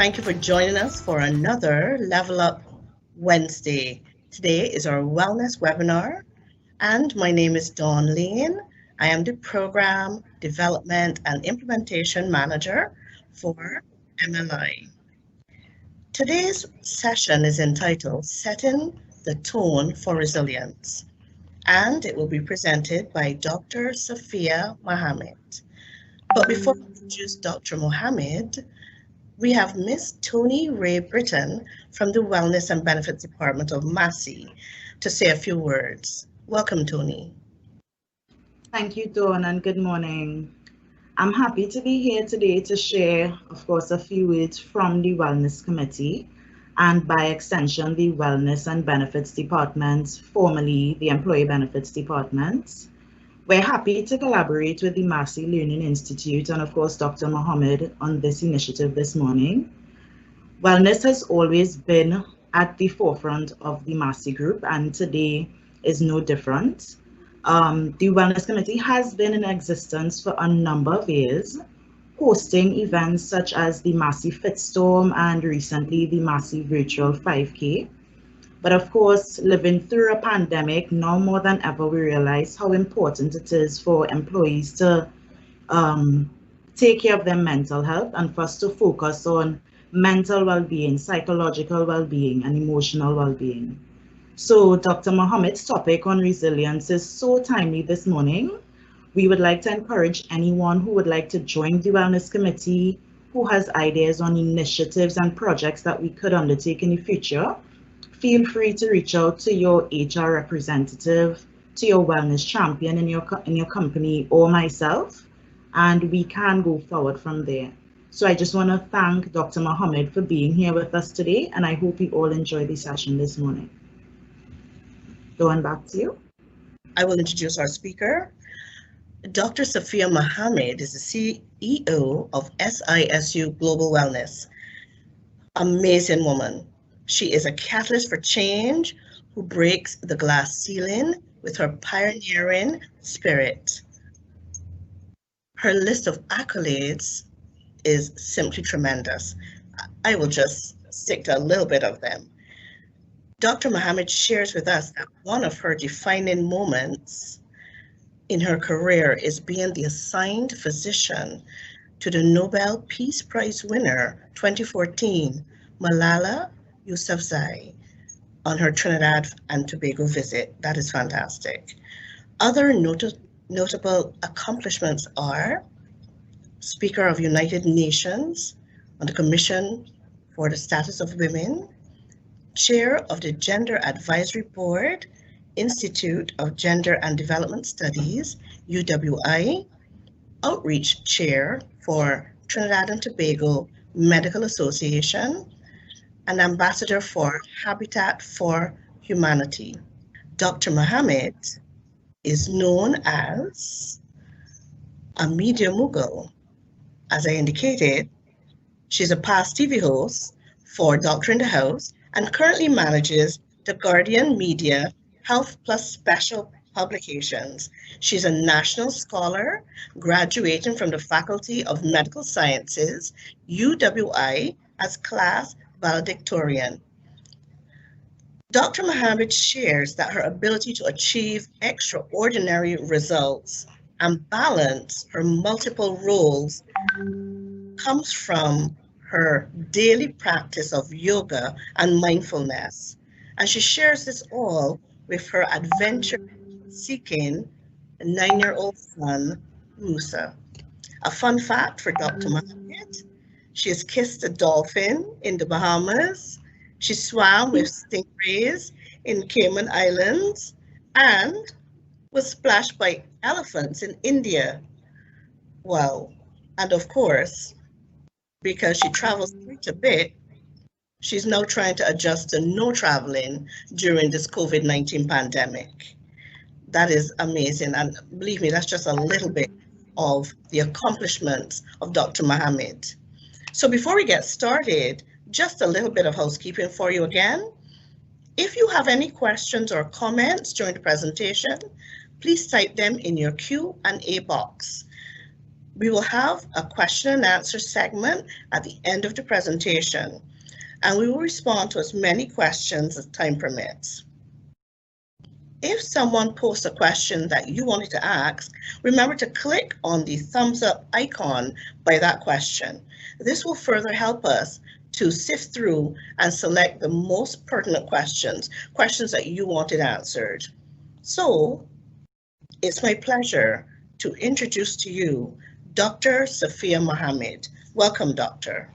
Thank you for joining us for another Level Up Wednesday. Today is our wellness webinar, and my name is Dawn Lane. I am the Program Development and Implementation Manager for MLI. Today's session is entitled Setting the Tone for Resilience, and it will be presented by Dr. Safeeyah Mohammed. But before we introduce Dr. Mohammed, we have Miss T.O.N.E Ray Britton from the Wellness and Benefits Department of Massy to say a few words. Welcome, T.O.N.E. Thank you, Dawn, and good morning. I'm happy to be here today to share, of course, a few words from the Wellness Committee and by extension, the Wellness and Benefits Department, formerly the Employee Benefits Department. We're happy to collaborate with the Massy Learning Institute and, of course, Dr. Mohammed on this initiative this morning. Wellness has always been at the forefront of the Massy group, and today is no different. The Wellness Committee has been in existence for a number of years, hosting events such as the Massy Fitstorm and recently the Massy Virtual 5K. But of course, living through a pandemic, now more than ever, we realize how important it is for employees to take care of their mental health and for us to focus on mental well-being, psychological well-being, and emotional well-being. So Dr. Mohammed's topic on resilience is so timely this morning. We would like to encourage anyone who would like to join the Wellness Committee, who has ideas on initiatives and projects that we could undertake in the future. Feel free to reach out to your HR representative, to your wellness champion in your company, or myself, and we can go forward from there. So I just want to thank Dr. Mohammed for being here with us today, and I hope you all enjoy the session this morning. Going back to you. I will introduce our speaker. Dr. Safeeyah Mohammed is the CEO of SISU Global Wellness. Amazing woman. She is a catalyst for change who breaks the glass ceiling with her pioneering spirit. Her list of accolades is simply tremendous. I will just stick to a little bit of them. Dr. Mohammed shares with us that one of her defining moments in her career is being the assigned physician to the Nobel Peace Prize winner 2014, Malala Yousafzai, on her Trinidad and Tobago visit. That is fantastic. Other notable accomplishments are Speaker of United Nations on the Commission for the Status of Women, Chair of the Gender Advisory Board, Institute of Gender and Development Studies, UWI, Outreach Chair for Trinidad and Tobago Medical Association, and Ambassador for Habitat for Humanity. Dr. Mohammed is known as a media mogul. As I indicated, she's a past TV host for Doctor in the House and currently manages the Guardian Media Health Plus Special Publications. She's a national scholar, graduating from the Faculty of Medical Sciences, UWI, as class valedictorian. Dr. Mohammed shares that her ability to achieve extraordinary results and balance her multiple roles comes from her daily practice of yoga and mindfulness. And she shares this all with her adventure-seeking 9-year-old son, Musa. A fun fact for Dr. Mohammed: she has kissed a dolphin in the Bahamas, she swam with stingrays in Cayman Islands, and was splashed by elephants in India. Wow. And of course, because she travels quite a bit, she's now trying to adjust to no traveling during this COVID-19 pandemic. That is amazing. And believe me, that's just a little bit of the accomplishments of Dr. Mohammed. So before we get started, just a little bit of housekeeping for you again. If you have any questions or comments during the presentation, please type them in your Q&A box. We will have a question and answer segment at the end of the presentation, and we will respond to as many questions as time permits. If someone posts a question that you wanted to ask, remember to click on the thumbs up icon by that question. This will further help us to sift through and select the most pertinent questions that you wanted answered. So, it's my pleasure to introduce to you Dr. Safeeyah Mohammed. Welcome, Doctor.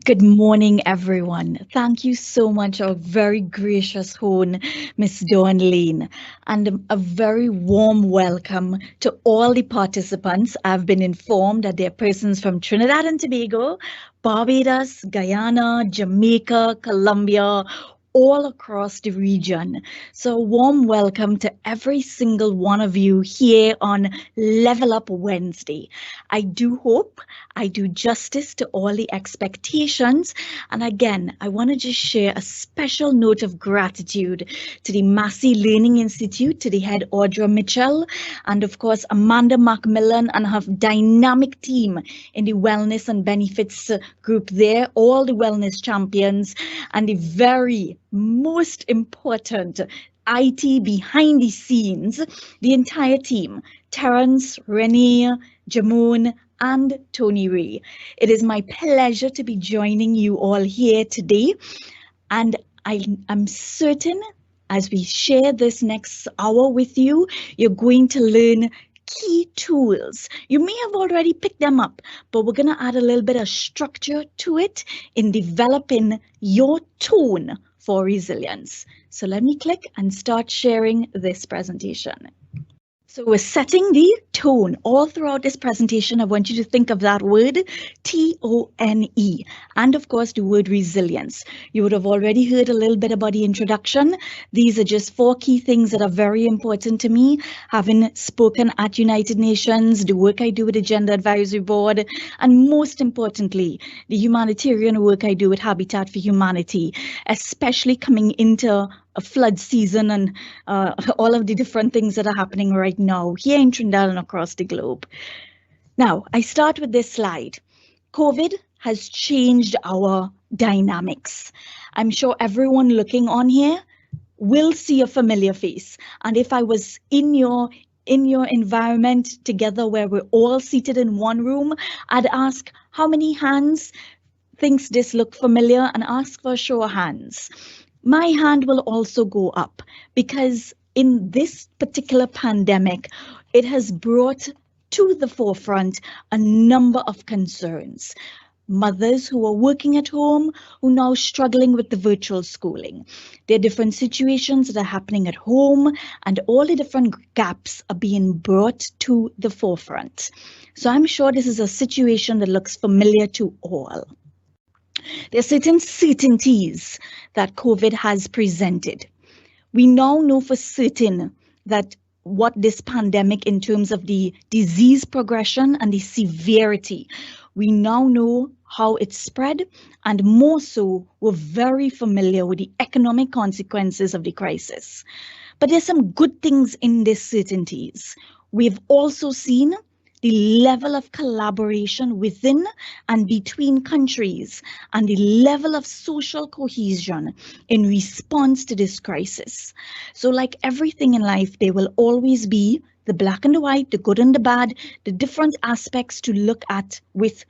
Good morning, everyone. Thank you so much, our very gracious host, Ms. T.O.N.E, and a very warm welcome to all the participants. I've been informed that there are persons from Trinidad and Tobago, Barbados, Guyana, Jamaica, Colombia, all across the region. So a warm welcome to every single one of you here on Level Up Wednesday. I do hope I do justice to all the expectations. And again, I want to just share a special note of gratitude to the Massy Learning Institute, to the head Audra Mitchell, and of course, Amanda Macmillan and her dynamic team in the Wellness and Benefits group there, all the wellness champions, and the very most important IT behind the scenes, the entire team, Terence, Renee, Jamon, and Tony Ray. It is my pleasure to be joining you all here today, and I am certain as we share this next hour with you, you're going to learn key tools. You may have already picked them up, but we're going to add a little bit of structure to it in developing your tone for resilience. So let me click and start sharing this presentation. So we're setting the tone all throughout this presentation. I want you to think of that word T-O-N-E, and of course the word resilience. You would have already heard a little bit about the introduction. These are just 4 key things that are very important to me, having spoken at United Nations, the work I do with the Gender Advisory Board, and most importantly, the humanitarian work I do with Habitat for Humanity, especially coming into a flood season and all of the different things that are happening right now here in Trinidad and across the globe. Now, I start with this slide. COVID has changed our dynamics. I'm sure everyone looking on here will see a familiar face. And if I was in your environment together where we're all seated in one room, I'd ask how many hands thinks this look familiar and ask for a show of hands. My hand will also go up because in this particular pandemic, it has brought to the forefront a number of concerns. Mothers who are working at home, who are now struggling with the virtual schooling. There are different situations that are happening at home, and all the different gaps are being brought to the forefront. So I'm sure this is a situation that looks familiar to all. There are certain certainties that COVID has presented. We now know for certain that what this pandemic in terms of the disease progression and the severity, we now know how it spread, and more so, we're very familiar with the economic consequences of the crisis. But there's some good things in these certainties. We've also seen the level of collaboration within and between countries and the level of social cohesion in response to this crisis. So like everything in life, there will always be the black and the white, the good and the bad, the different aspects to look at with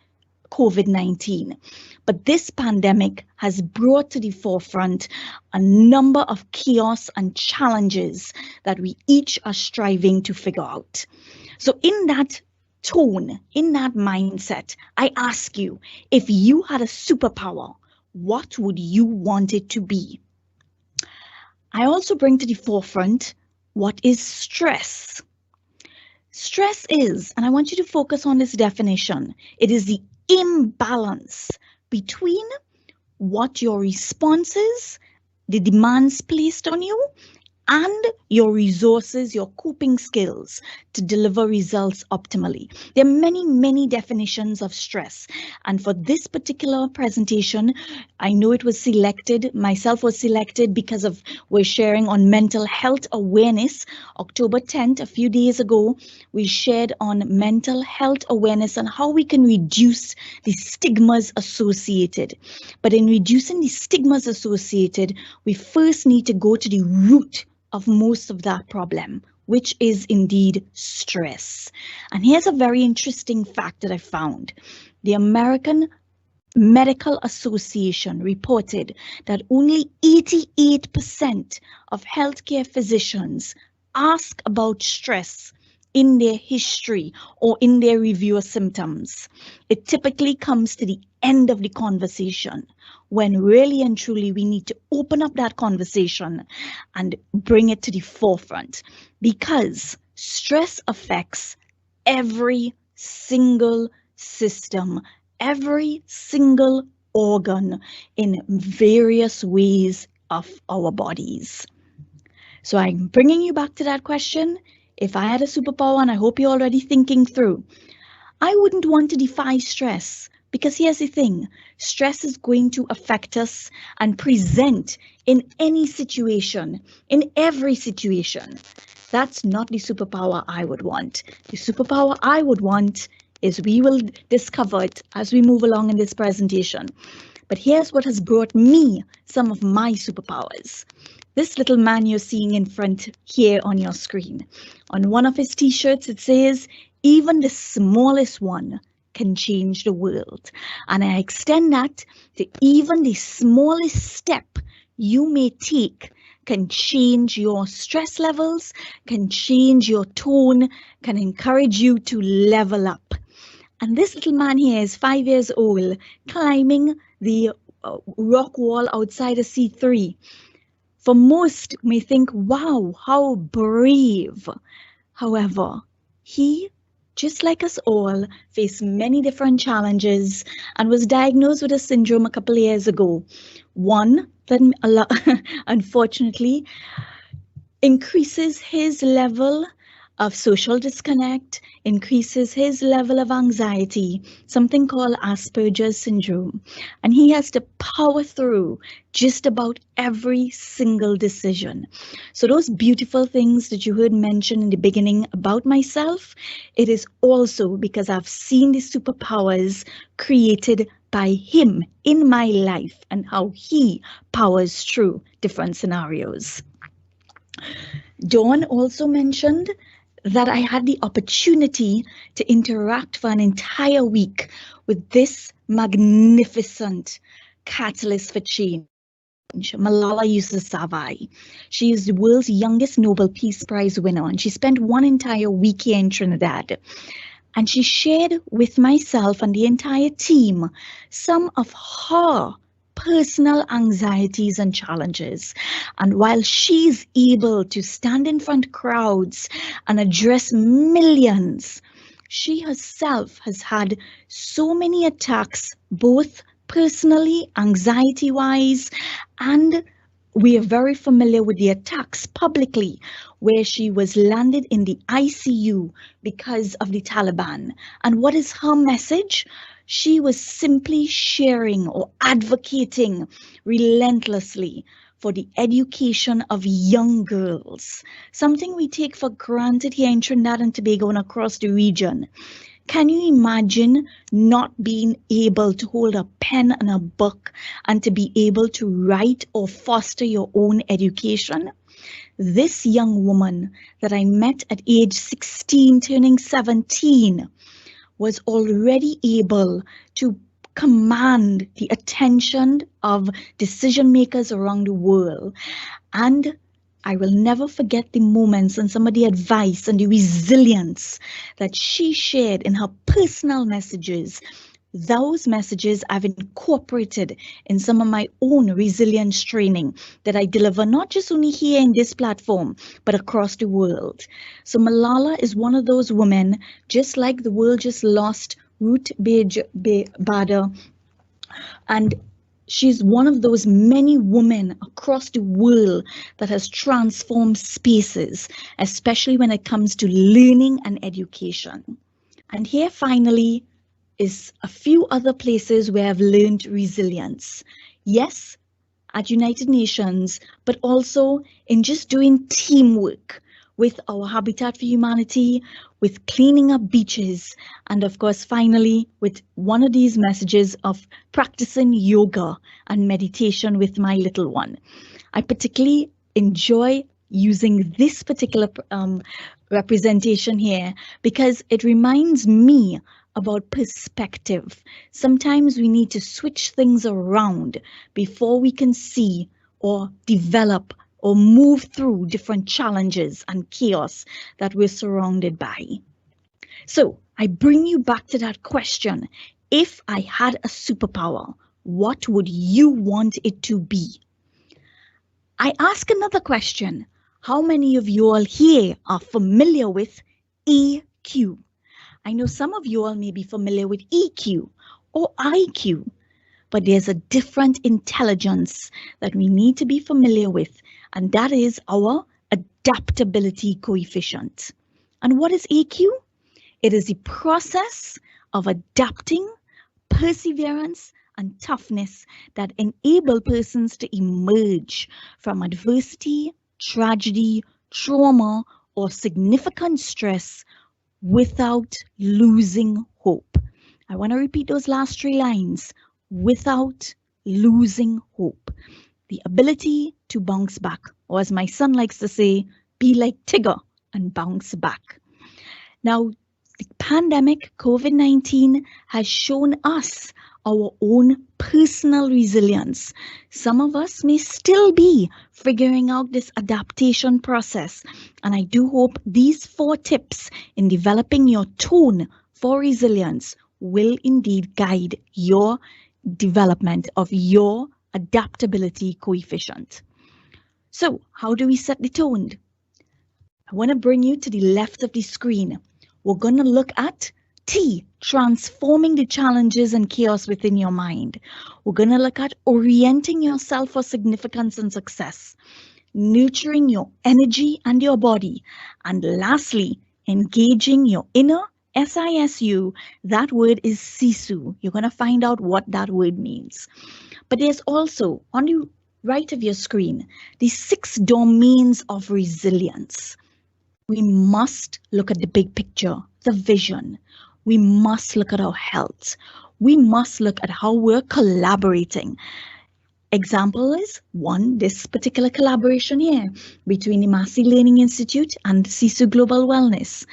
COVID-19. But this pandemic has brought to the forefront a number of chaos and challenges that we each are striving to figure out. So in that tone, in that mindset, I ask you, if you had a superpower, what would you want it to be? I also bring to the forefront, what is stress? Stress is, and I want you to focus on this definition, it is the imbalance between what your response is, the demands placed on you, and your resources, your coping skills to deliver results optimally. There are many, many definitions of stress. And for this particular presentation, I know it was selected, myself was selected because of we're sharing on mental health awareness. October 10th, a few days ago, we shared on mental health awareness and how we can reduce the stigmas associated. But in reducing the stigmas associated, we first need to go to the root of most of that problem, which is indeed stress. And here's a very interesting fact that I found. The American Medical Association reported that only 88% of healthcare physicians ask about stress in their history or in their review of symptoms. It typically comes to the end of the conversation, when really and truly we need to open up that conversation and bring it to the forefront, because stress affects every single system, every single organ in various ways of our bodies. So I'm bringing you back to that question. If I had a superpower, and I hope you're already thinking through, I wouldn't want to defy stress, because here's the thing, stress is going to affect us and present in any situation, in every situation. That's not the superpower I would want. The superpower I would want is, we will discover it as we move along in this presentation. But here's what has brought me some of my superpowers. This little man you're seeing in front here on your screen. On one of his t-shirts, it says, even the smallest one can change the world. And I extend that to even the smallest step you may take can change your stress levels, can change your tone, can encourage you to level up. And this little man here is 5 years old, climbing the rock wall outside a C3. For most may think, wow, how brave. However, he, just like us all, faced many different challenges and was diagnosed with a syndrome a couple of years ago. One that unfortunately increases his level of social disconnect, increases his level of anxiety, something called Asperger's syndrome. And he has to power through just about every single decision. So those beautiful things that you heard mentioned in the beginning about myself, it is also because I've seen the superpowers created by him in my life and how he powers through different scenarios. Dawn also mentioned that I had the opportunity to interact for an entire week with this magnificent catalyst for change, Malala Yousafzai. She is the world's youngest Nobel Peace Prize winner, and she spent one entire week here in Trinidad. And she shared with myself and the entire team some of her personal anxieties and challenges. And while she's able to stand in front of crowds and address millions, she herself has had so many attacks, both personally, anxiety-wise, and we are very familiar with the attacks publicly, where she was landed in the ICU because of the Taliban. And what is her message? She was simply sharing or advocating relentlessly for the education of young girls, something we take for granted here in Trinidad and Tobago and across the region. Can you imagine not being able to hold a pen and a book and to be able to write or foster your own education? This young woman that I met at age 16, turning 17, was already able to command the attention of decision makers around the world. And I will never forget the moments and some of the advice and the resilience that she shared in her personal messages. Those messages I've incorporated in some of my own resilience training that I deliver not just only here in this platform, but across the world. So Malala is one of those women, just like the world just lost Ruth Bader, and she's one of those many women across the world that has transformed spaces, especially when it comes to learning and education. And here finally is a few other places where I've learned resilience. Yes, at United Nations, but also in just doing teamwork with our Habitat for Humanity, with cleaning up beaches, and of course, finally, with one of these messages of practicing yoga and meditation with my little one. I particularly enjoy using this particular representation here because it reminds me about perspective. Sometimes we need to switch things around before we can see or develop or move through different challenges and chaos that we're surrounded by. So I bring you back to that question. If I had a superpower, what would you want it to be? I ask another question. How many of you all here are familiar with EQ? I know some of you all may be familiar with EQ or IQ, but there's a different intelligence that we need to be familiar with, and that is our adaptability coefficient. And what is EQ? It is the process of adapting, perseverance, and toughness that enable persons to emerge from adversity, tragedy, trauma, or significant stress without losing hope. I want to repeat those last three lines. Without losing hope. The ability to bounce back, or as my son likes to say, be like Tigger and bounce back. Now, the pandemic, COVID-19, has shown us our own personal resilience. Some of us may still be figuring out this adaptation process, and I do hope these 4 tips in developing your tone for resilience will indeed guide your development of your adaptability coefficient. So, how do we set the tone? I want to bring you to the left of the screen. We're going to look at T, transforming the challenges and chaos within your mind. We're going to look at orienting yourself for significance and success, nurturing your energy and your body, and lastly, engaging your inner SISU. That word is Sisu. You're going to find out what that word means. But there's also, on the right of your screen, the 6 domains of resilience. We must look at the big picture, the vision. We must look at our health. We must look at how we're collaborating. Example is one, this particular collaboration here between the Massy Learning Institute and Sisu Global Wellness.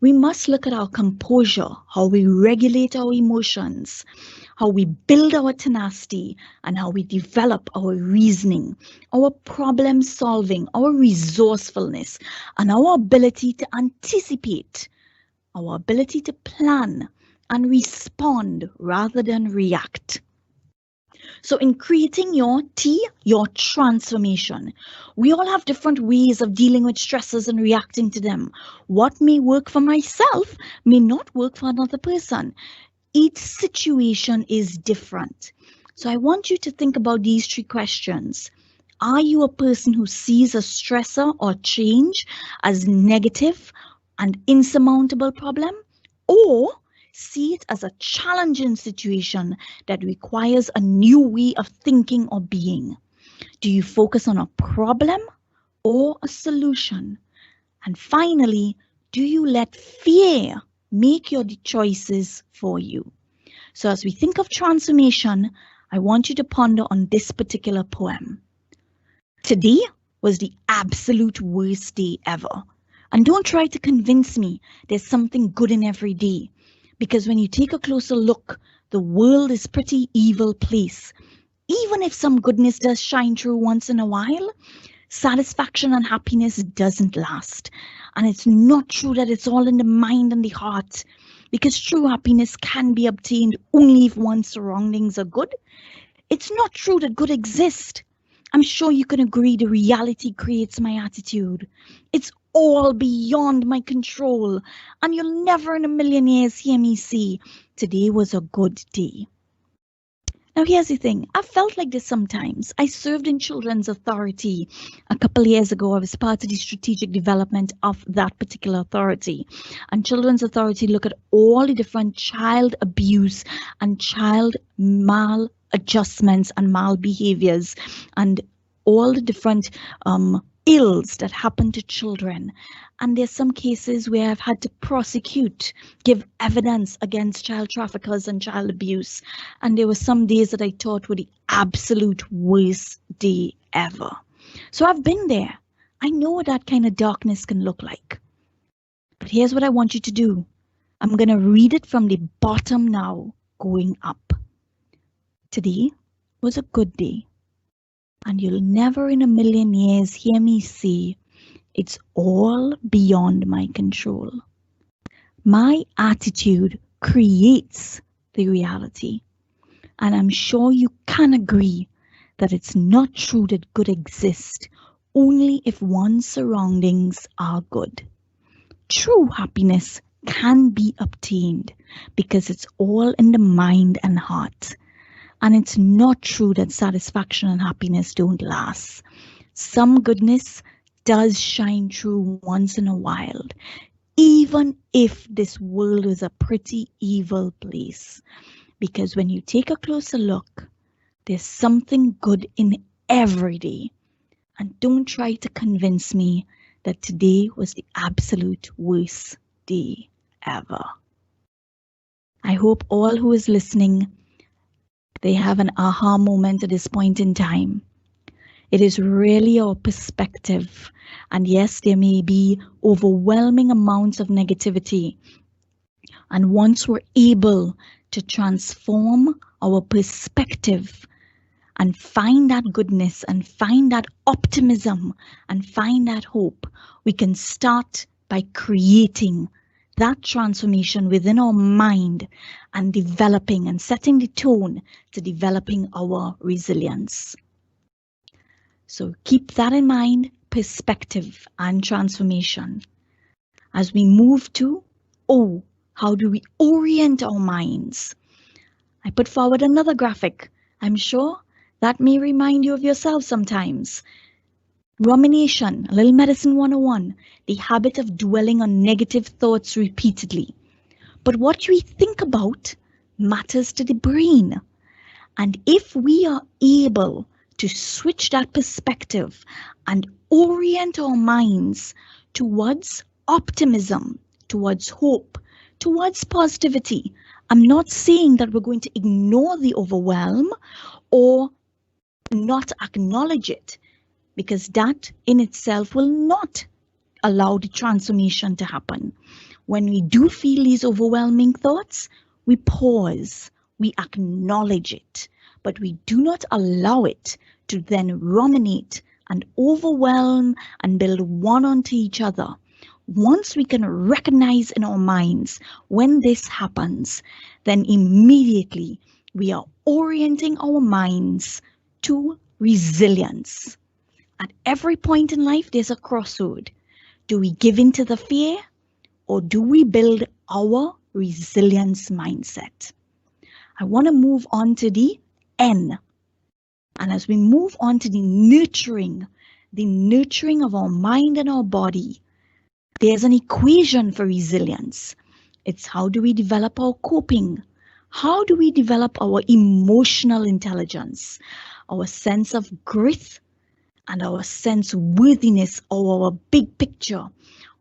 We must look at our composure, how we regulate our emotions, how we build our tenacity, and how we develop our reasoning, our problem solving, our resourcefulness, and our ability to anticipate, our ability to plan and respond rather than react. So in creating your T, your transformation, we all have different ways of dealing with stresses and reacting to them. What may work for myself may not work for another person. Each situation is different. So I want you to think about these 3 questions. Are you a person who sees a stressor or change as negative and insurmountable problem, or see it as a challenging situation that requires a new way of thinking or being? Do you focus on a problem or a solution? And finally, do you let fear make your choices for you? So as we think of transformation, I want you to ponder on this particular poem. Today was the absolute worst day ever. And don't try to convince me there's something good in every day. Because when you take a closer look, the world is a pretty evil place. Even if some goodness does shine through once in a while, satisfaction and happiness doesn't last. And it's not true that it's all in the mind and the heart, because true happiness can be obtained only if one's surroundings are good. It's not true that good exists. I'm sure you can agree the reality creates my attitude. It's all beyond my control, and you'll never in a million years hear me say, today was a good day. Now, here's the thing. I felt like this sometimes. I served in Children's Authority a couple of years ago. I was part of the strategic development of that particular authority. And Children's Authority look at all the different child abuse and child maladjustments and malbehaviors and all the different ills that happen to children. And there's some cases where I've had to prosecute, give evidence against child traffickers and child abuse. And there were some days that I thought were the absolute worst day ever. So I've been there. I know what that kind of darkness can look like. But here's what I want you to do. I'm going to read it from the bottom now, going up. Today was a good day. And you'll never in a million years hear me say, it's all beyond my control. My attitude creates the reality. And I'm sure you can agree that it's not true that good exists only if one's surroundings are good. True happiness can be obtained because it's all in the mind and heart. And it's not true that satisfaction and happiness don't last. Some goodness does shine through once in a while, even if this world is a pretty evil place. Because when you take a closer look, there's something good in every day. And don't try to convince me that today was the absolute worst day ever. I hope all who is listening, they have an aha moment at this point in time. It is really our perspective. And yes, there may be overwhelming amounts of negativity. And once we're able to transform our perspective and find that goodness and find that optimism and find that hope, we can start by creating that transformation within our mind and developing and setting the tone to developing our resilience. So keep that in mind, perspective and transformation. As we move to, how do we orient our minds? I put forward another graphic. I'm sure that may remind you of yourself sometimes. Rumination, a little medicine 101, the habit of dwelling on negative thoughts repeatedly. But what we think about matters to the brain. And if we are able to switch that perspective and orient our minds towards optimism, towards hope, towards positivity, I'm not saying that we're going to ignore the overwhelm or not acknowledge it, because that in itself will not allow the transformation to happen. When we do feel these overwhelming thoughts, we pause, we acknowledge it, but we do not allow it to then ruminate and overwhelm and build one onto each other. Once we can recognize in our minds when this happens, then immediately we are orienting our minds to resilience. At every point in life, there's a crossroad. Do we give in to the fear or do we build our resilience mindset? I want to move on to the N. And as we move on to the nurturing of our mind and our body, there's an equation for resilience. It's how do we develop our coping? How do we develop our emotional intelligence, our sense of grit, and our sense of worthiness, or our big picture,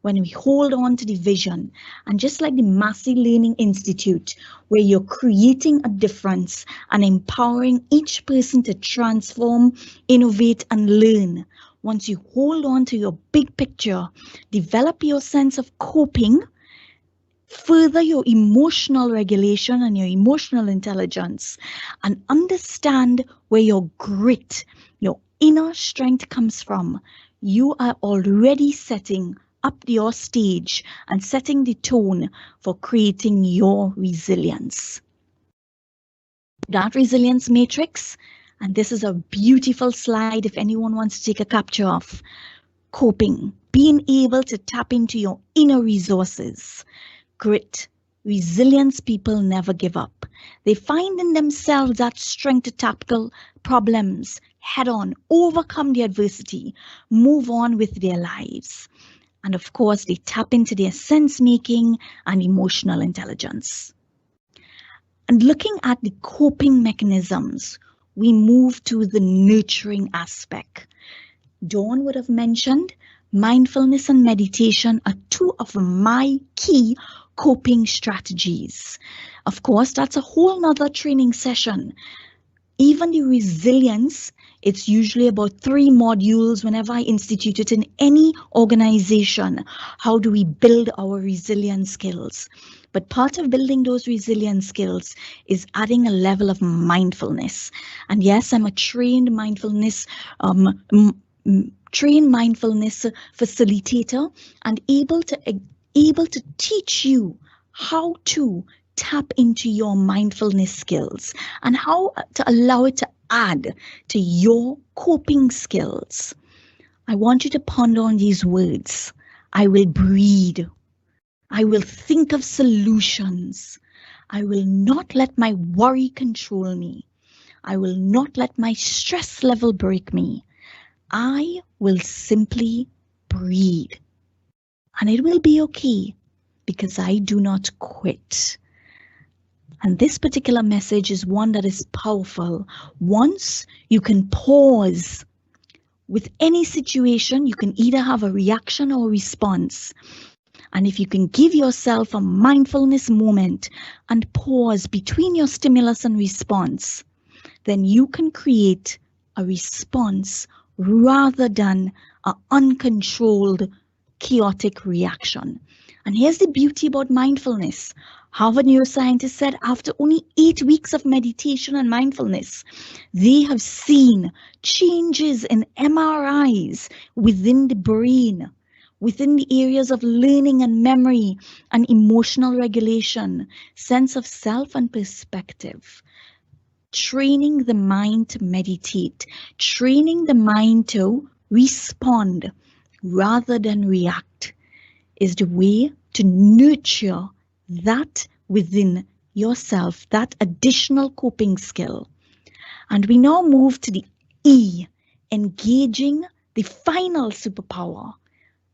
when we hold on to the vision. And just like the Massy Learning Institute, where you're creating a difference and empowering each person to transform, innovate, and learn. Once you hold on to your big picture, develop your sense of coping, further your emotional regulation and your emotional intelligence, and understand where your grit, your inner strength comes from, you are already setting up your stage and setting the tone for creating your resilience. That resilience matrix, and this is a beautiful slide if anyone wants to take a capture of, coping, being able to tap into your inner resources, grit, Resilience people never give up. They find in themselves that strength to tackle problems head on, overcome the adversity, move on with their lives. And of course, they tap into their sense making and emotional intelligence. And looking at the coping mechanisms, we move to the nurturing aspect. Dawn would have mentioned mindfulness and meditation are two of my key coping strategies. Of course, that's a whole nother training session. Even the resilience, it's usually about 3 modules whenever I institute it in any organization. How do we build our resilience skills? But part of building those resilience skills is adding a level of mindfulness. And yes, I'm a trained mindfulness facilitator and able to teach you how to tap into your mindfulness skills and how to allow it to add to your coping skills. I want you to ponder on these words. I will breathe. I will think of solutions. I will not let my worry control me. I will not let my stress level break me. I will simply breathe. And it will be okay because I do not quit. And this particular message is one that is powerful. Once you can pause with any situation, you can either have a reaction or a response. And if you can give yourself a mindfulness moment and pause between your stimulus and response, then you can create a response rather than an uncontrolled, chaotic reaction. And here's the beauty about mindfulness. Harvard neuroscientists said after only 8 weeks of meditation and mindfulness, they have seen changes in MRIs within the brain, within the areas of learning and memory and emotional regulation, sense of self and perspective. Training the mind to meditate, training the mind to respond rather than react is the way to nurture that within yourself, that additional coping skill. And we now move to the E, engaging the final superpower,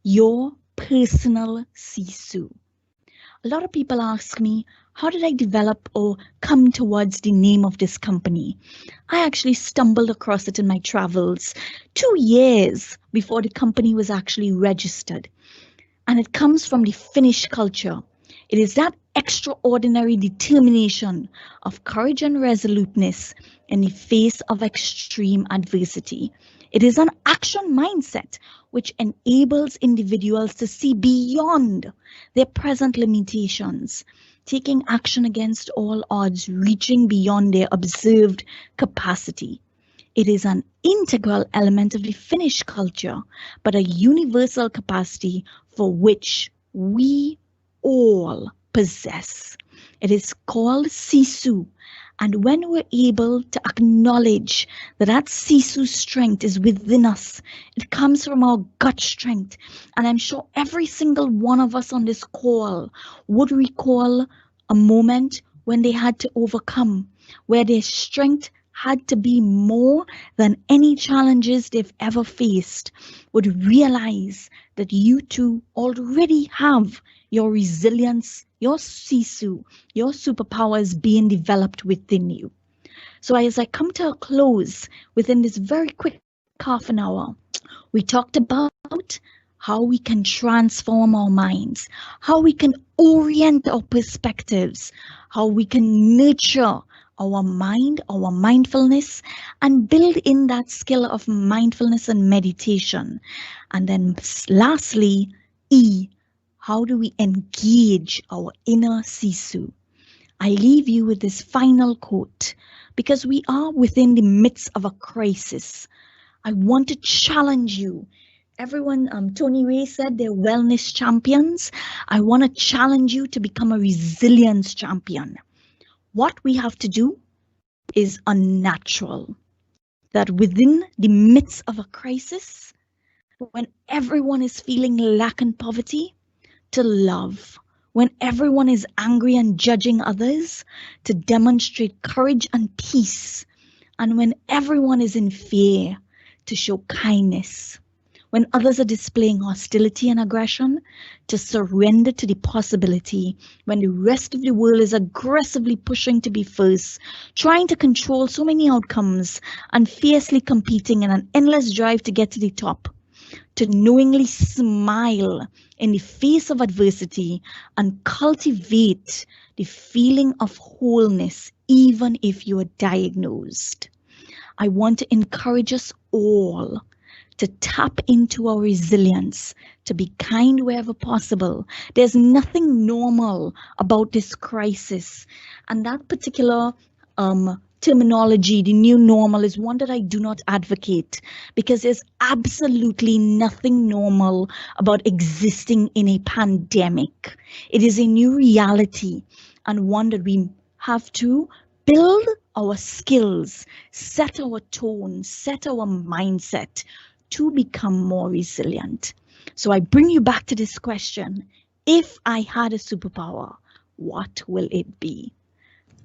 your personal sisu. A lot of people ask me, how did I develop or come towards the name of this company? I actually stumbled across it in my travels 2 years before the company was actually registered. And it comes from the Finnish culture. It is that extraordinary determination of courage and resoluteness in the face of extreme adversity. It is an action mindset which enables individuals to see beyond their present limitations, taking action against all odds, reaching beyond their observed capacity. It is an integral element of the Finnish culture, but a universal capacity for which we all possess. It is called sisu. And when we're able to acknowledge that sisu strength is within us, it comes from our gut strength. And I'm sure every single one of us on this call would recall a moment when they had to overcome, where their strength had to be more than any challenges they've ever faced, would realize that you too already have your resilience, your sisu, your superpowers being developed within you. So as I come to a close within this very quick half an hour, we talked about how we can transform our minds, how we can orient our perspectives, how we can nurture our mind, our mindfulness, and build in that skill of mindfulness and meditation. And then lastly, E, how do we engage our inner sisu? I leave you with this final quote, because we are within the midst of a crisis. I want to challenge you. Everyone, Tony Ray said they're wellness champions. I want to challenge you to become a resilience champion. What we have to do is unnatural. That within the midst of a crisis, when everyone is feeling lack and poverty, to love when everyone is angry and judging others, to demonstrate courage and peace, and when everyone is in fear, to show kindness. When others are displaying hostility and aggression, to surrender to the possibility. When the rest of the world is aggressively pushing to be first, trying to control so many outcomes, and fiercely competing in an endless drive to get to the top, to knowingly smile in the face of adversity and cultivate the feeling of wholeness even if you are diagnosed. I want to encourage us all to tap into our resilience, to be kind wherever possible. There's nothing normal about this crisis. And that particular terminology, the new normal, is one that I do not advocate, because there's absolutely nothing normal about existing in a pandemic. It is a new reality, and one that we have to build our skills, set our tone, set our mindset to become more resilient. So I bring you back to this question: if I had a superpower, what will it be?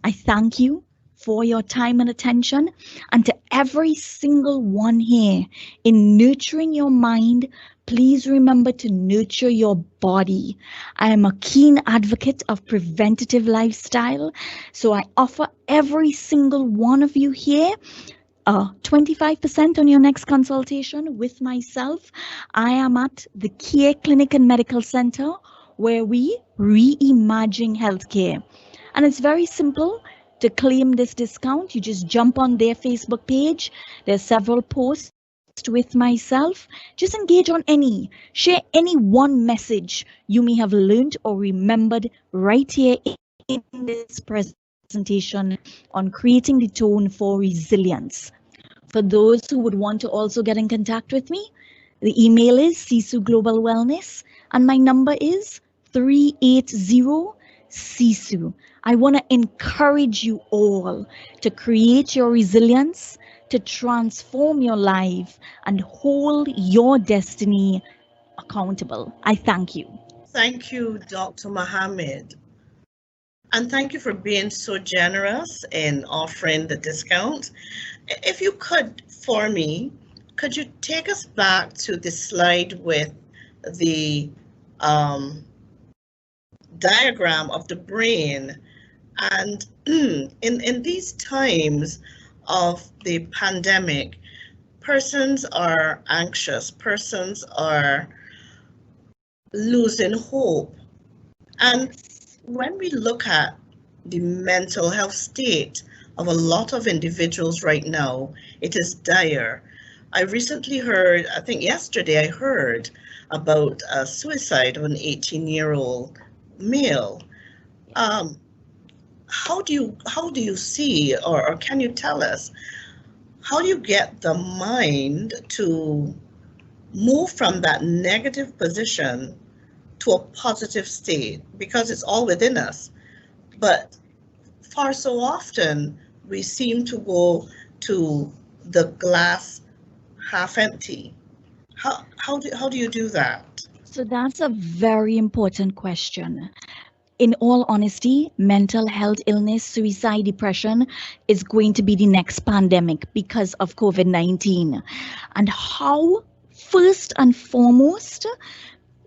I thank you for your time and attention, and to every single one here, in nurturing your mind, please remember to nurture your body. I am a keen advocate of preventative lifestyle, so I offer every single one of you here 25% on your next consultation with myself. I am at the Care Clinic and Medical Center, where we reimagine healthcare. And it's very simple to claim this discount. You just jump on their Facebook page. There's several posts with myself. Just engage on any. Share any one message you may have learned or remembered right here in this presentation on creating the tone for resilience. For those who would want to also get in contact with me, the email is Sisu Global Wellness, and my number is 380 Sisu. I want to encourage you all to create your resilience, to transform your life, and hold your destiny accountable. I thank you. Thank you, Dr. Mohammed. And thank you for being so generous in offering the discount. If you could, for me, could you take us back to the slide with the diagram of the brain? And in these times of the pandemic, persons are anxious, persons are losing hope. And when we look at the mental health state of a lot of individuals right now, it is dire. I recently heard, I think yesterday I heard about a suicide of an 18-year-old male. How do you see, or can you tell us, how do you get the mind to move from that negative position to a positive state? Because it's all within us, but far so often we seem to go to the glass half empty. How do you do that? So that's a very important question. In all honesty, mental health illness, suicide, depression is going to be the next pandemic because of COVID-19. And how, first and foremost,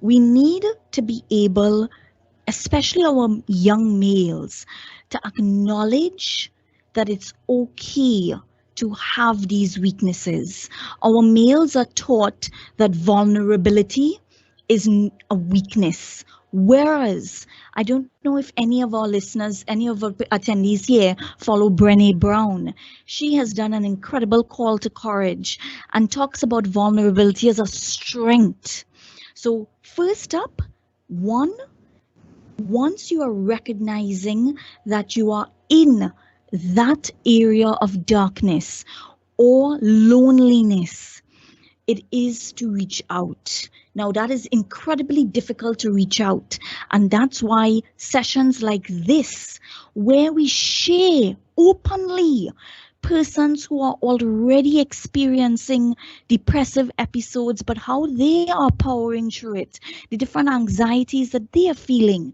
we need to be able, especially our young males, to acknowledge that it's okay to have these weaknesses. Our males are taught that vulnerability is a weakness. Whereas, I don't know if any of our listeners, any of our attendees here follow Brené Brown. She has done an incredible call to courage and talks about vulnerability as a strength. So first up, once you are recognizing that you are in that area of darkness or loneliness, it is to reach out. Now, that is incredibly difficult to reach out. And that's why sessions like this, where we share openly persons who are already experiencing depressive episodes, but how they are powering through it, the different anxieties that they are feeling.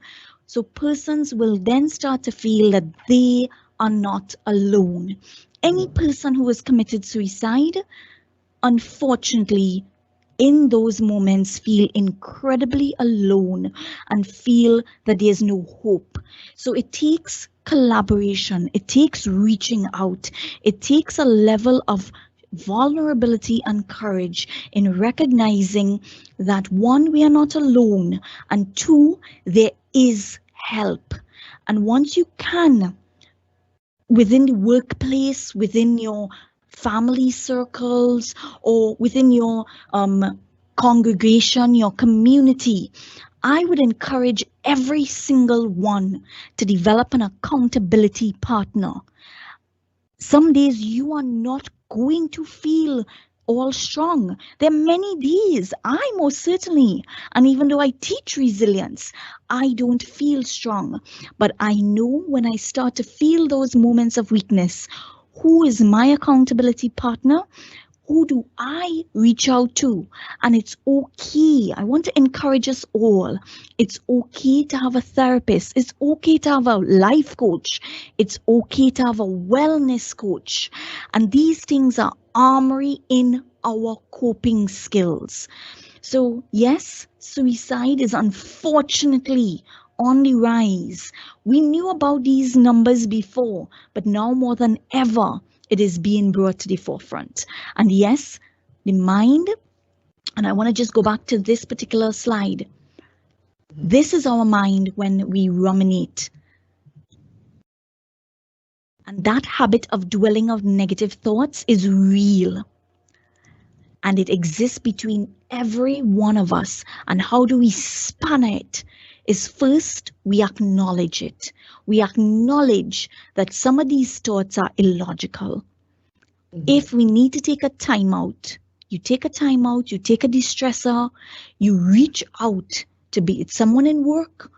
So persons will then start to feel that they are not alone. Any person who has committed suicide, unfortunately, in those moments feel incredibly alone and feel that there's no hope. So it takes collaboration, it takes reaching out, it takes a level of vulnerability and courage in recognizing that one, we are not alone, and two, there is help. And once you can, within the workplace, within your family circles, or within your congregation, your community, I would encourage every single one to develop an accountability partner. Some days you are not going to feel all strong. There are many days I most certainly, and even though I teach resilience, I don't feel strong. But I know when I start to feel those moments of weakness, who is my accountability partner? Who do I reach out to? And it's okay. I want to encourage us all. It's okay to have a therapist. It's okay to have a life coach. It's okay to have a wellness coach. And these things are armory in our coping skills. So yes, suicide is unfortunately on the rise. We knew about these numbers before, but now more than ever, it is being brought to the forefront. And yes, the mind, and I want to just go back to this particular slide. This is our mind when we ruminate. And that habit of dwelling on negative thoughts is real. And it exists between every one of us. And how do we span it? Is first, we acknowledge it. We acknowledge that some of these thoughts are illogical. If we need to take a time out, you take a time out, you take a distressor, you reach out to be it someone in work,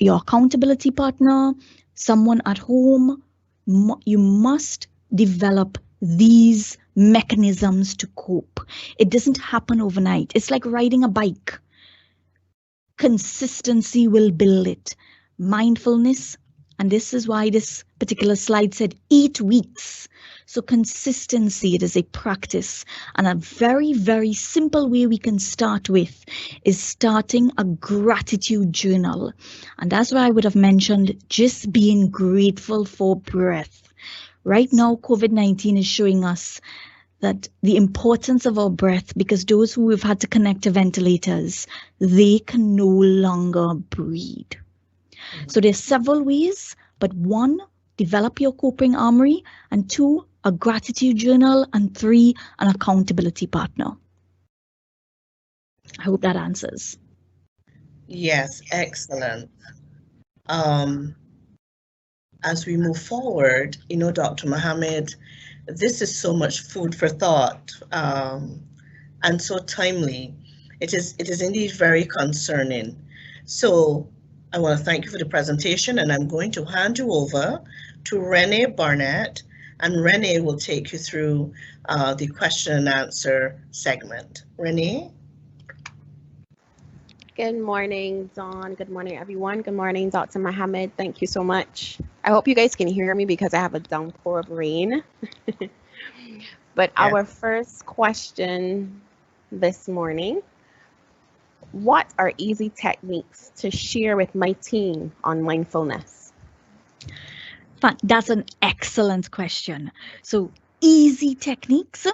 your accountability partner, someone at home. You must develop these mechanisms to cope. It doesn't happen overnight. It's like riding a bike. Consistency will build it. Mindfulness, and this is why this particular slide said 8 weeks. So consistency, it is a practice. And a very, very simple way we can start with is starting a gratitude journal. And that's why I would have mentioned just being grateful for breath. Right now, COVID-19 is showing us that the importance of our breath, because those who have had to connect to ventilators, they can no longer breathe. So there's several ways, but one, develop your coping armory, and two, a gratitude journal, and three, an accountability partner. I hope that answers. Yes, excellent. As we move forward, Dr. Mohammed, this is so much food for thought, and so timely. It is indeed very concerning. So I want to thank you for the presentation, and I'm going to hand you over to Renee Barnett, and Renee will take you through the question and answer segment. Renee? Good morning, Dawn. Good morning, everyone. Good morning, Dr. Mohammed. Thank you so much. I hope you guys can hear me because I have a downpour of rain. But yeah. Our first question this morning, what are easy techniques to share with my team on mindfulness? That's an excellent question. So easy techniques.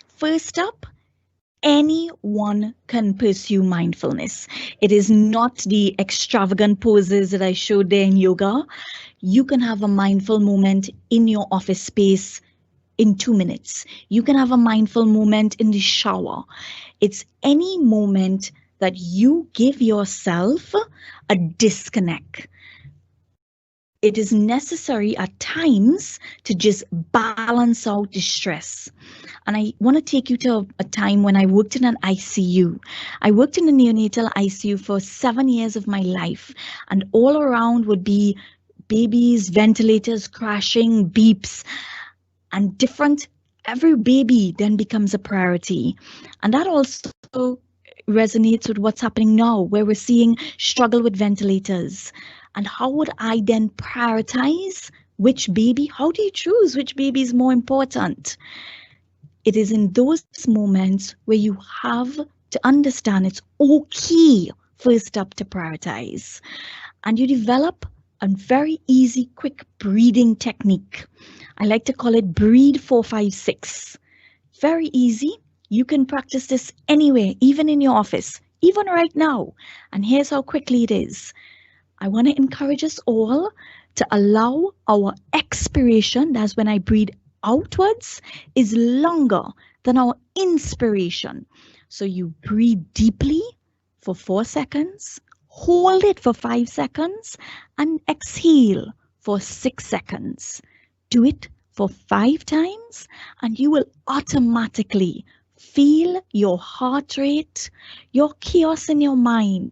First up, anyone can pursue mindfulness. It is not the extravagant poses that I showed there in yoga. You can have a mindful moment in your office space in 2 minutes. You can have a mindful moment in the shower. It's any moment that you give yourself a disconnect. It is necessary at times to just balance out the stress. And I want to take you to a time when I worked in an ICU. I worked in a neonatal ICU for 7 years of my life, and all around would be babies, ventilators crashing, beeps, and every baby then becomes a priority. And that also resonates with what's happening now, where we're seeing struggle with ventilators. And how would I then prioritize which baby? How do you choose which baby is more important? It is in those moments where you have to understand it's okay first up to prioritize. And you develop a very easy, quick breathing technique. I like to call it breathe 4-5-6. Very easy. You can practice this anywhere, even in your office, even right now. And here's how quickly it is. I want to encourage us all to allow our expiration, that's when I breathe outwards, is longer than our inspiration. So you breathe deeply for 4 seconds, hold it for 5 seconds, and exhale for 6 seconds. Do it for 5 times, and you will automatically feel your heart rate, your chaos in your mind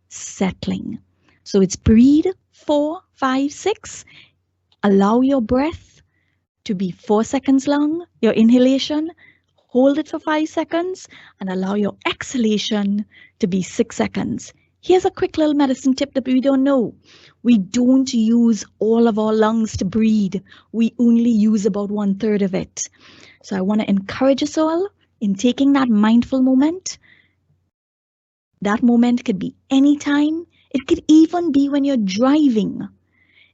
settling. So it's breathe 4, 5, 6. Allow your breath to be 4 seconds long, your inhalation, hold it for 5 seconds, and allow your exhalation to be 6 seconds. Here's a quick little medicine tip that we don't know. We don't use all of our lungs to breathe. We only use about 1/3 of it. So I want to encourage us all in taking that mindful moment. That moment could be anytime. It could even be when you're driving.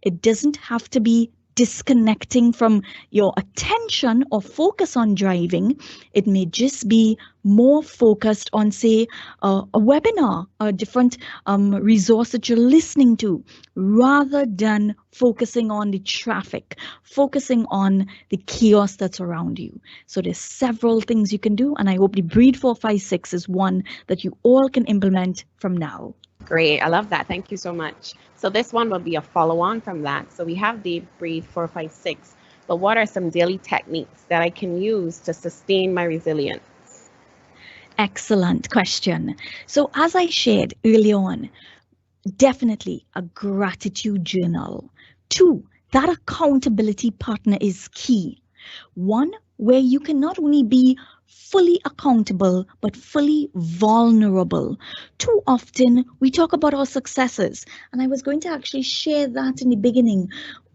It doesn't have to be disconnecting from your attention or focus on driving. It may just be more focused on, say, a webinar, a different resource that you're listening to, rather than focusing on the traffic, focusing on the chaos that's around you. So there's several things you can do, and I hope the breathe 4-5-6 is one that you all can implement from now. Great. I love that. Thank you so much. So this one will be a follow-on from that. So we have the breathe 4-5-6, but what are some daily techniques that I can use to sustain my resilience? Excellent question. So as I shared early on, definitely a gratitude journal. 2, that accountability partner is key. 1, where you can not only be fully accountable, but fully vulnerable. Too often we talk about our successes, and I was going to actually share that in the beginning,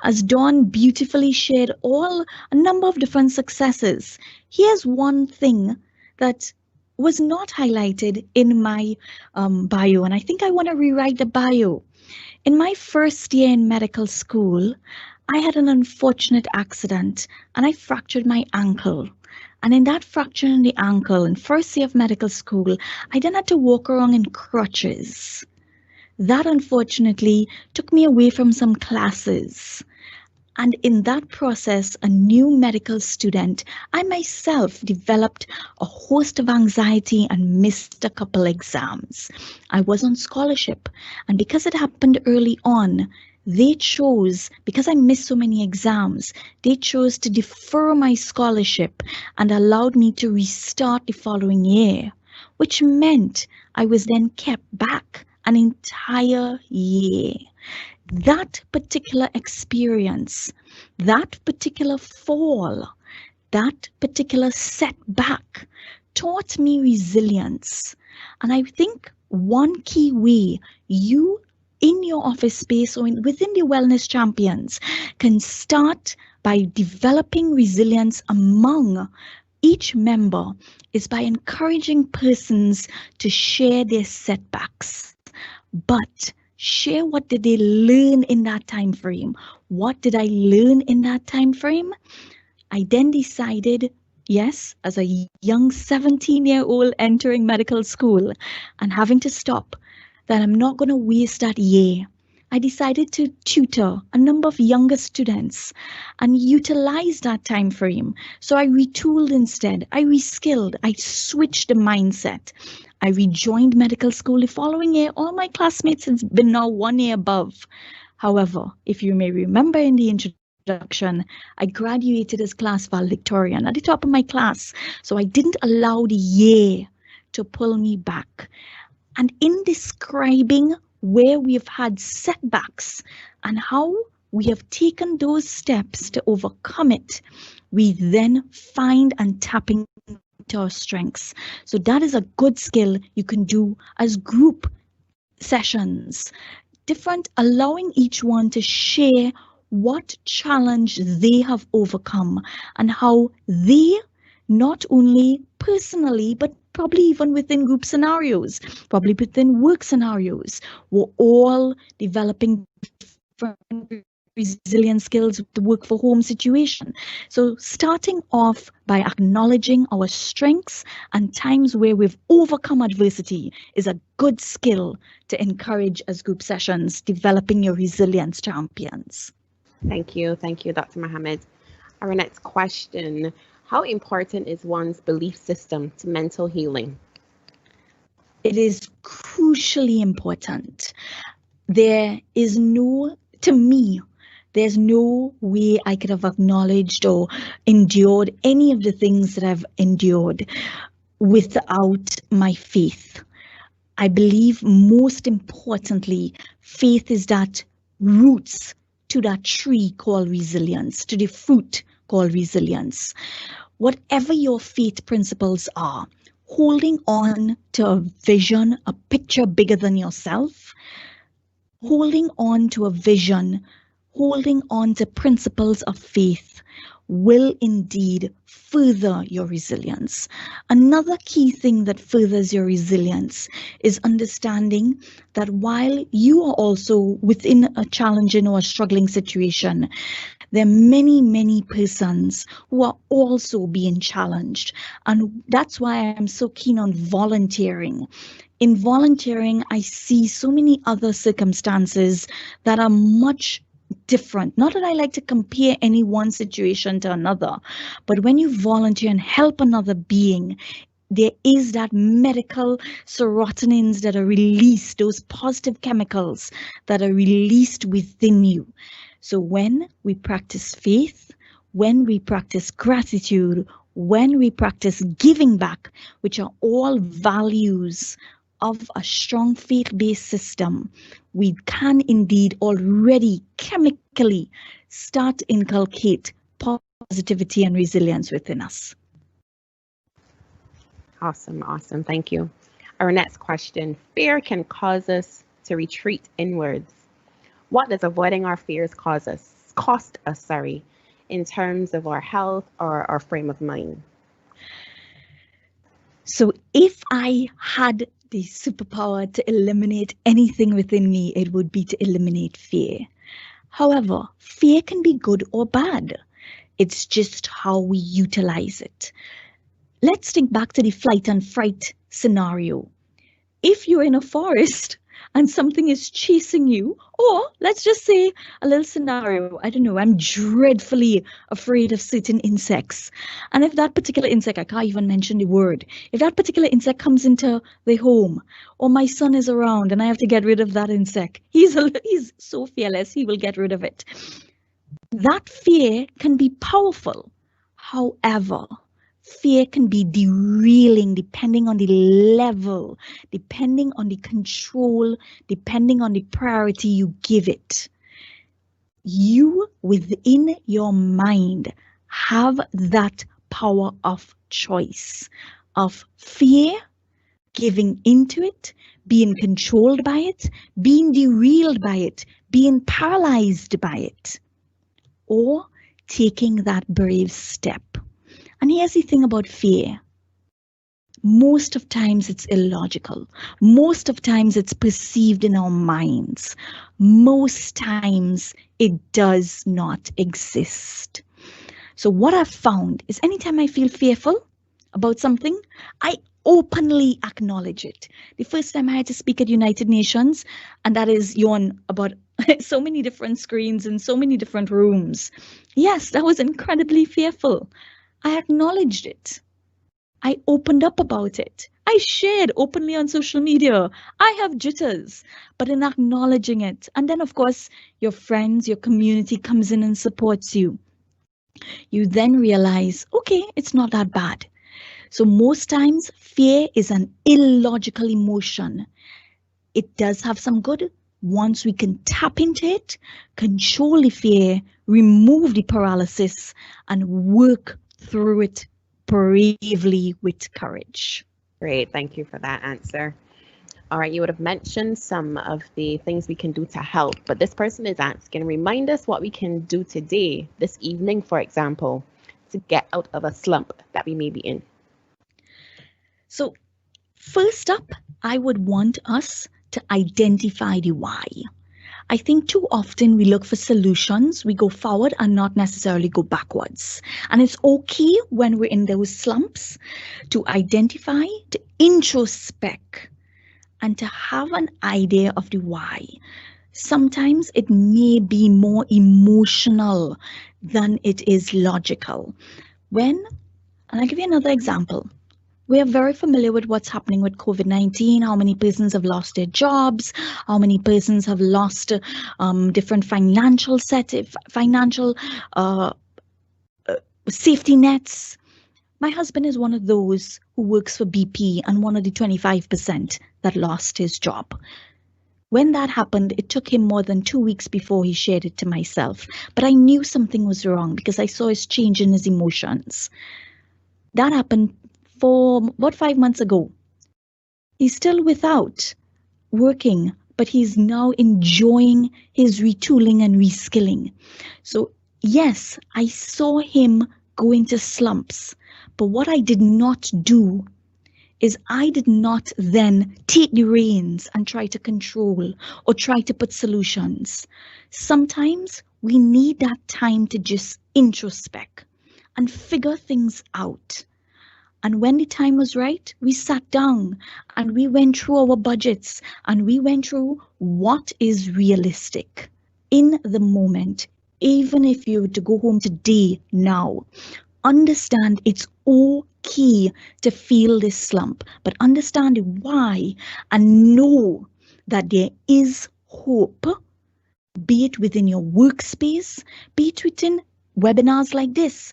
as Dawn beautifully shared a number of different successes. Here's one thing that was not highlighted in my bio, and I think I want to rewrite the bio. In my first year in medical school, I had an unfortunate accident and I fractured my ankle. And in that fracture in the ankle, in first year of medical school, I then had to walk around in crutches. That unfortunately took me away from some classes. And in that process, a new medical student, I myself developed a host of anxiety and missed a couple exams. I was on scholarship, and because it happened early on, they chose, because I missed so many exams, they chose to defer my scholarship and allowed me to restart the following year, which meant I was then kept back an entire year. That particular experience, that particular fall, that particular setback taught me resilience. And I think one key way you in your office space or within the wellness champions can start by developing resilience among each member is by encouraging persons to share their setbacks, but share what did they learn in that time frame. What did I learn in that time frame? I then decided, yes, as a young 17-year-old entering medical school and having to stop, that I'm not going to waste that year. I decided to tutor a number of younger students and utilize that time frame. So I retooled instead. I reskilled. I switched the mindset. I rejoined medical school the following year. All my classmates have been now 1 year above. However, if you may remember in the introduction, I graduated as class valedictorian at the top of my class. So I didn't allow the year to pull me back. And in describing where we have had setbacks and how we have taken those steps to overcome it, we then find and tap into our strengths. So that is a good skill you can do as group sessions. different, allowing each one to share what challenge they have overcome and how they, not only personally, but probably even within group scenarios, probably within work scenarios, were all developing different resilient skills with the work for home situation. So starting off by acknowledging our strengths and times where we've overcome adversity is a good skill to encourage as group sessions, developing your resilience champions. Thank you, Dr. Mohammed. Our next question, how important is one's belief system to mental healing? It is crucially important. There is no, to me, there's no way I could have acknowledged or endured any of the things that I've endured without my faith. I believe most importantly, faith is that roots to that tree called resilience, to the fruit called resilience. Whatever your faith principles are, holding on to a vision, a picture bigger than yourself, holding on to a vision, holding on to principles of faith will indeed further your resilience. Another key thing that furthers your resilience is understanding that while you are also within a challenging or a struggling situation, there are many, many persons who are also being challenged. And that's why I'm so keen on volunteering. In volunteering, I see so many other circumstances that are much different. Not that I like to compare any one situation to another, but when you volunteer and help another being, there is that medical serotonins that are released, those positive chemicals that are released within you. So when we practice faith, when we practice gratitude, when we practice giving back, which are all values of a strong faith-based system, we can indeed already chemically start to inculcate positivity and resilience within us. Awesome. Thank you. Our next question, fear can cause us to retreat inwards. What does avoiding our fears cost us, in terms of our health or our frame of mind? So if I had the superpower to eliminate anything within me, it would be to eliminate fear. However, fear can be good or bad. It's just how we utilize it. Let's think back to the flight and fright scenario. If you're in a forest and something is chasing you, or let's just say a little scenario, I don't know, I'm dreadfully afraid of certain insects. And if that particular insect, I can't even mention the word, if that particular insect comes into the home, or my son is around and I have to get rid of that insect, he's so fearless, he will get rid of it. That fear can be powerful. However, fear can be derailing depending on the level, depending on the control, depending on the priority you give it. You, within your mind, have that power of choice, of fear, giving into it, being controlled by it, being derailed by it, being paralyzed by it, or taking that brave step. And here's the thing about fear. Most of times it's illogical. Most of times it's perceived in our minds. Most times it does not exist. So what I've found is anytime I feel fearful about something, I openly acknowledge it. The first time I had to speak at United Nations, and that is yawn about so many different screens in so many different rooms. Yes, that was incredibly fearful. I acknowledged it. I opened up about it. I shared openly on social media. I have jitters, but in acknowledging it, and then of course your friends, your community comes in and supports you. You then realize, okay, it's not that bad. So most times fear is an illogical emotion. It does have some good. Once we can tap into it, control the fear, remove the paralysis, and work through it bravely with courage. Great, thank you for that answer. All right, you would have mentioned some of the things we can do to help, but this person is asking, remind us what we can do today, this evening, for example, to get out of a slump that we may be in. So first up, I would want us to identify the why. I think too often we look for solutions, we go forward and not necessarily go backwards. And it's okay when we're in those slumps to identify, to introspect, and to have an idea of the why. Sometimes it may be more emotional than it is logical. And I'll give you another example. We are very familiar with what's happening with COVID-19, how many persons have lost their jobs, how many persons have lost different financial safety nets. My husband is one of those who works for BP and one of the 25% that lost his job. When that happened, it took him more than 2 weeks before he shared it to myself. But I knew something was wrong because I saw his change in his emotions. That happened for about 5 months ago. He's still without working, but he's now enjoying his retooling and reskilling. So yes, I saw him go into slumps, but what I did not do is I did not then take the reins and try to control or try to put solutions. Sometimes we need that time to just introspect and figure things out. And when the time was right, we sat down and we went through our budgets and we went through what is realistic in the moment. Even if you were to go home today now, understand it's okay to feel this slump, but understand why and know that there is hope, be it within your workspace, be it within webinars like this.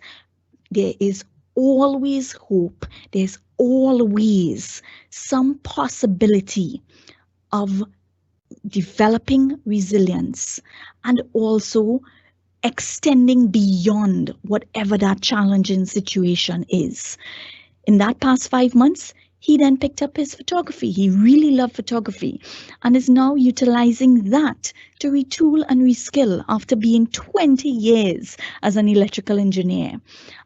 There is always hope. There's always some possibility of developing resilience and also extending beyond whatever that challenging situation is. In that past 5 months, he then picked up his photography. He really loved photography and is now utilizing that to retool and reskill after being 20 years as an electrical engineer.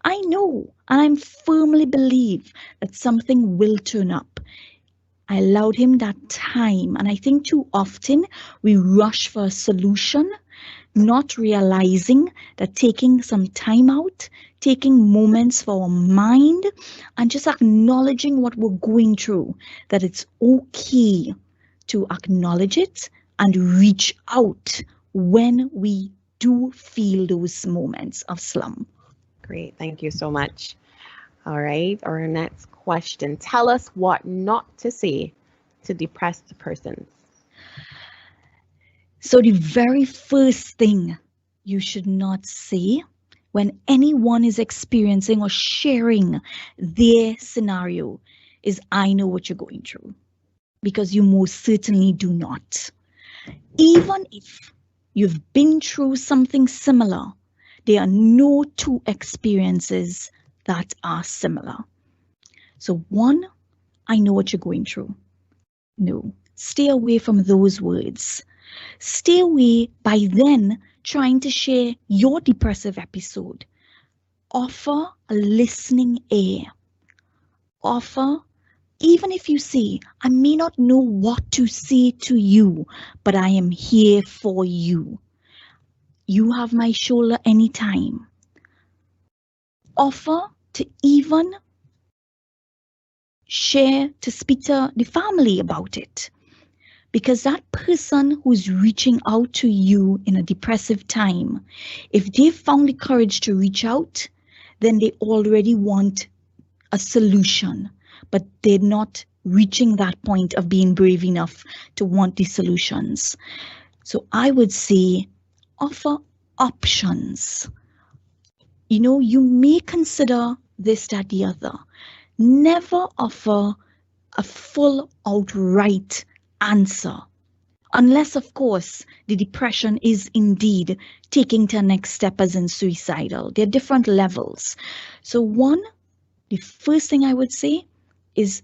I know and I firmly believe that something will turn up. I allowed him that time, and I think too often we rush for a solution, not realizing that taking some time out, taking moments for our mind, and just acknowledging what we're going through, that it's okay to acknowledge it and reach out when we do feel those moments of slump. Great, thank you so much. All right, our next question. Tell us what not to say to depressed persons. So the very first thing you should not say when anyone is experiencing or sharing their scenario is, I know what you're going through, because you most certainly do not. Even if you've been through something similar, there are no two experiences that are similar. So one, I know what you're going through. No, stay away from those words. Stay away by then trying to share your depressive episode. Offer a listening ear. Offer, even if you say, I may not know what to say to you, but I am here for you. You have my shoulder anytime. Offer to even share, to speak to the family about it. Because that person who's reaching out to you in a depressive time, if they found the courage to reach out, then they already want a solution, but they're not reaching that point of being brave enough to want the solutions. So I would say offer options. You know, you may consider this, that, the other. Never offer a full outright answer, unless of course the depression is indeed taking to the next step as in suicidal. There are different levels. So one, the first thing I would say is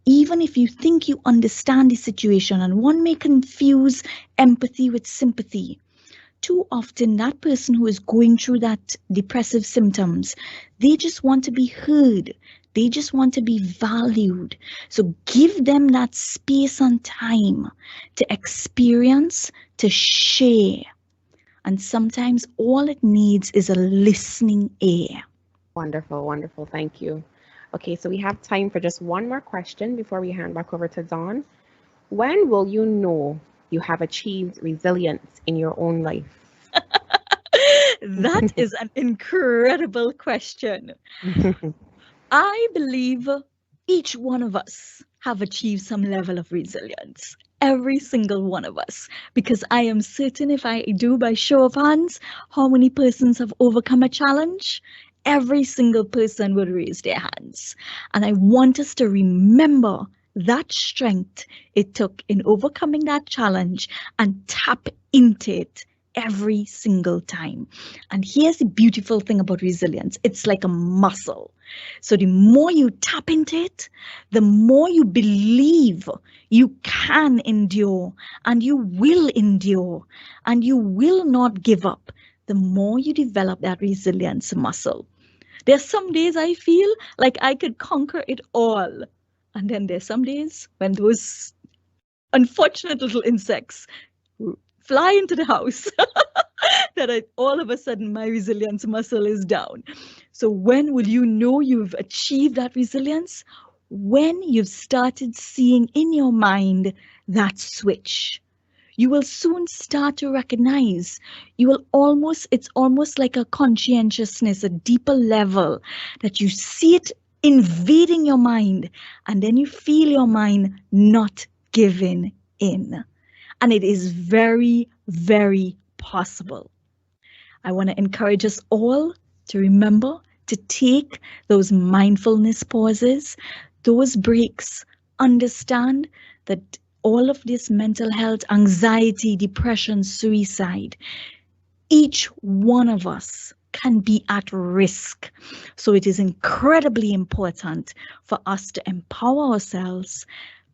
even if you think you understand the situation, and one may confuse empathy with sympathy. Too often, that person who is going through that depressive symptoms, they just want to be heard. They just want to be valued. So give them that space and time to experience, to share. And sometimes all it needs is a listening ear. Wonderful, wonderful. Thank you. Okay, so we have time for just one more question before we hand back over to Dawn. When will you know you have achieved resilience in your own life? That is an incredible question. I believe each one of us have achieved some level of resilience. Every single one of us. Because I am certain if I do by show of hands, how many persons have overcome a challenge? Every single person would raise their hands. And I want us to remember that strength it took in overcoming that challenge and tap into it every single time. And here's the beautiful thing about resilience. It's like a muscle. So the more you tap into it, the more you believe you can endure, and you will endure, and you will not give up, the more you develop that resilience muscle. There's some days I feel like I could conquer it all. And then there's some days when those unfortunate little insects fly into the house that all of a sudden my resilience muscle is down. So when will you know you've achieved that resilience? When you've started seeing in your mind that switch. You will soon start to recognize. It's almost like a conscientiousness, a deeper level that you see it invading your mind, and then you feel your mind not giving in. And it is very, very possible. I want to encourage us all to remember to take those mindfulness pauses, those breaks. Understand that all of this mental health, anxiety, depression, suicide, each one of us can be at risk. So it is incredibly important for us to empower ourselves,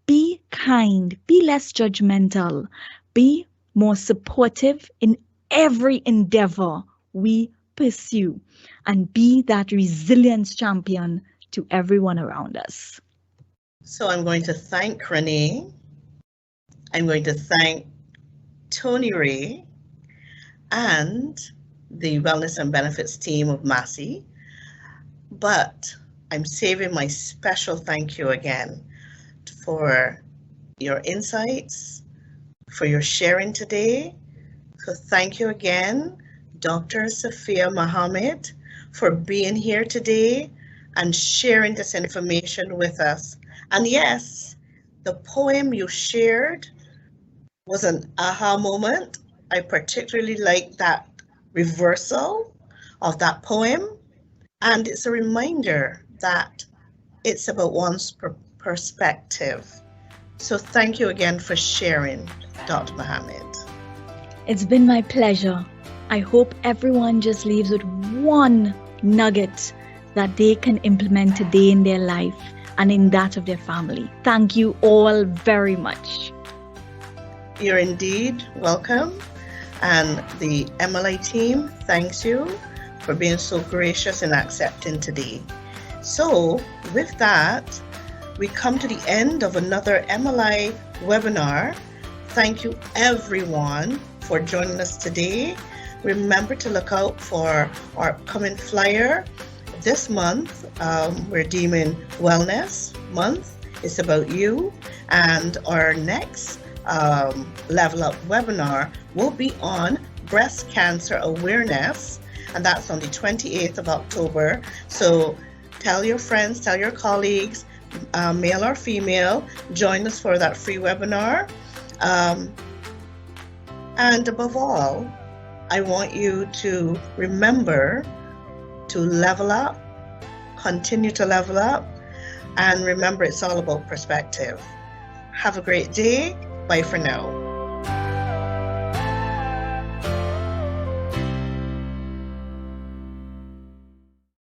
be kind, be less judgmental, be more supportive in every endeavor we pursue, and be that resilience champion to everyone around us. So I'm going to thank Renee. I'm going to thank T.O.N.E and the Wellness and Benefits team of Massy, but I'm saving my special thank you again for your insights, for your sharing today. So thank you again, Dr. Safeeyah Mohammed, for being here today and sharing this information with us. And yes, the poem you shared was an aha moment. I particularly like that reversal of that poem. And it's a reminder that it's about one's perspective. So thank you again for sharing, Dr. Mohammed. It's been my pleasure. I hope everyone just leaves with one nugget that they can implement today in their life and in that of their family. Thank you all very much. You're indeed welcome. And the MLI team thanks you for being so gracious in accepting today. So with that, we come to the end of another MLI webinar. Thank you everyone for joining us today. Remember to look out for our upcoming flyer. This month, we're deeming Wellness Month. It's about you. And our next Level Up webinar will be on breast cancer awareness, and that's on the 28th of October. So tell your friends, tell your colleagues, male or female, join us for that free webinar. And above all, I want you to remember to level up, continue to level up, and remember it's all about perspective. Have a great day. Bye for now.